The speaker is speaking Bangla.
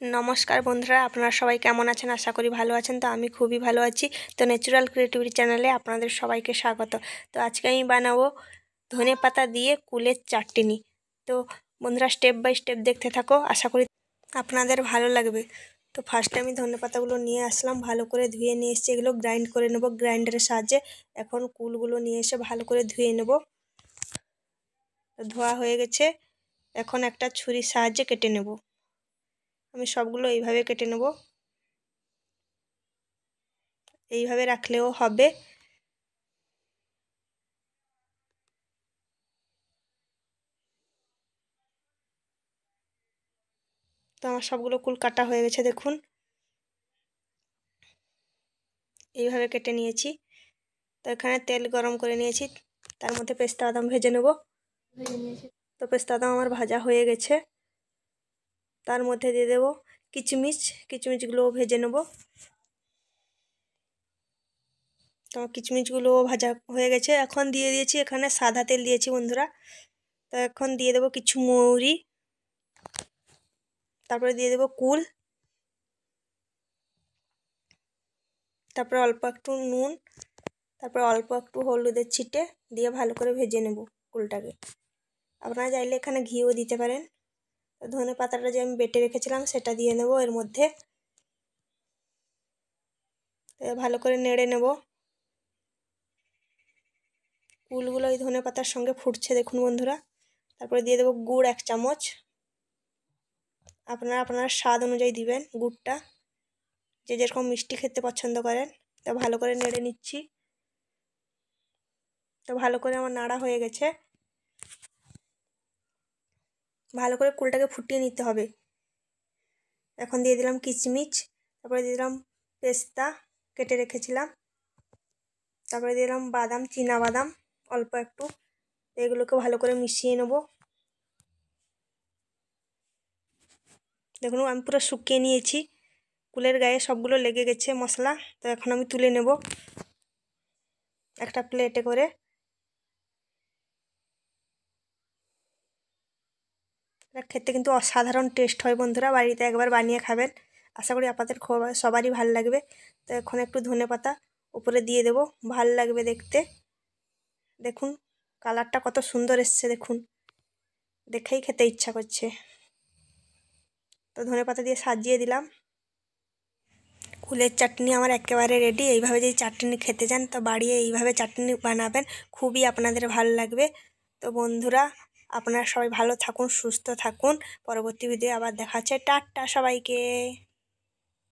নমস্কার বন্ধুরা, আপনারা সবাই কেমন আছেন? আশা করি ভালো আছেন। তো আমি খুবই ভালো আছি। তো ন্যাচারাল ক্রিয়েটিভিটি চ্যানেলে আপনাদের সবাইকে স্বাগত। তো আজকে আমি বানাবো ধনেপাতা দিয়ে কুলের চাটনি। তো বন্ধুরা স্টেপ বাই স্টেপ দেখতে থাকো, আশা করি আপনাদের ভালো লাগবে। তো ফার্স্টে আমি ধনেপাতাগুলো নিয়ে আসলাম, ভালো করে ধুয়ে নিয়ে এসেছি। এগুলো গ্রাইন্ড করে নেব গ্রাইন্ডারের সাহায্যে। এখন কুলগুলো নিয়ে এসে ভালো করে ধুয়ে নেব। ধোয়া হয়ে গেছে, এখন একটা ছুরির সাহায্যে কেটে নেব। আমি সবগুলো এইভাবে কেটে নেব, এইভাবে রাখলেও হবে। তো আমার সবগুলো কুল কাটা হয়ে গেছে, দেখুন এইভাবে কেটে নিয়েছি। তো এখানে তেল গরম করে নিয়েছি, তার মধ্যে পেস্তা বাদাম ভেজে নেব। তো পেস্তা বাদাম আমার ভাজা হয়ে গেছে, তার মধ্যে দিয়ে দেবো কিচমিচগুলোও ভেজে নেব। তো কিচমিচগুলোও ভাজা হয়ে গেছে, এখন দিয়ে দিয়েছি এখানে সাদা তেল দিয়েছি বন্ধুরা। তো এখন দিয়ে দেবো কিছু মৌরি, তারপরে দিয়ে দেবো কুল, তারপরে অল্প একটু নুন, তারপরে অল্প একটু হলুদের ছিটে দিয়ে ভালো করে ভেজে নেব কুলটাকে। আপনারা চাইলে এখানে ঘিও দিতে পারেন। ধনে পাতাটা যে আমি বেটে রেখেছিলাম সেটা দিয়ে নেব এর মধ্যে, ভালো করে নেড়ে নেব। কুলগুলো এই ধনে পাতার সঙ্গে ফুটছে, দেখুন বন্ধুরা। তারপরে দিয়ে দেবো গুড় 1 চামচ। আপনারা স্বাদ অনুযায়ী দিবেন গুড়টা, যে যেরকম মিষ্টি খেতে পছন্দ করেন। তো ভালো করে নেড়ে নিচ্ছি। তো ভালো করে আমার নাড়া হয়ে গেছে, ভালো করে কুলটাকে ফুটিয়ে নিতে হবে। এখন দিয়ে দিলাম কিচমিচ, তারপরে দিয়ে দিলাম পেস্তা কেটে রেখেছিলাম, তারপরে দিয়ে দিলাম বাদাম, চীনা বাদাম অল্প একটু। এগুলোকে ভালো করে মিশিয়ে নেব। দেখুন আমি পুরো শুকিয়ে নিয়েছি, কুলের গায়ে সবগুলো লেগে গেছে মশলা। তো এখন আমি তুলে নেব একটা প্লেটে করে। এটা খেতে কিন্তু অসাধারণ টেস্ট হয় বন্ধুরা, বাড়িতে একবার বানিয়ে খাবেন, আশা করি আপনাদের সবারই ভালো লাগবে। তো এখন একটু ধনেপাতা উপরে দিয়ে দেব, ভাল লাগবে দেখতে। দেখুন কালারটা কত সুন্দর এসছে, দেখুন দেখেই খেতে ইচ্ছা করছে। তো ধনেপাতা দিয়ে সাজিয়ে দিলাম। কুলের চাটনি আমার একেবারে রেডি। এইভাবে যদি চাটনি খেতে চান তো বাড়িয়ে এইভাবে চাটনি বানাবেন, খুবই আপনাদের ভালো লাগবে। তো বন্ধুরা আপনারা সবাই ভালো থাকুন, সুস্থ থাকুন। পরবর্তী ভিডিও আবার দেখা হচ্ছে। টাটা সবাইকে।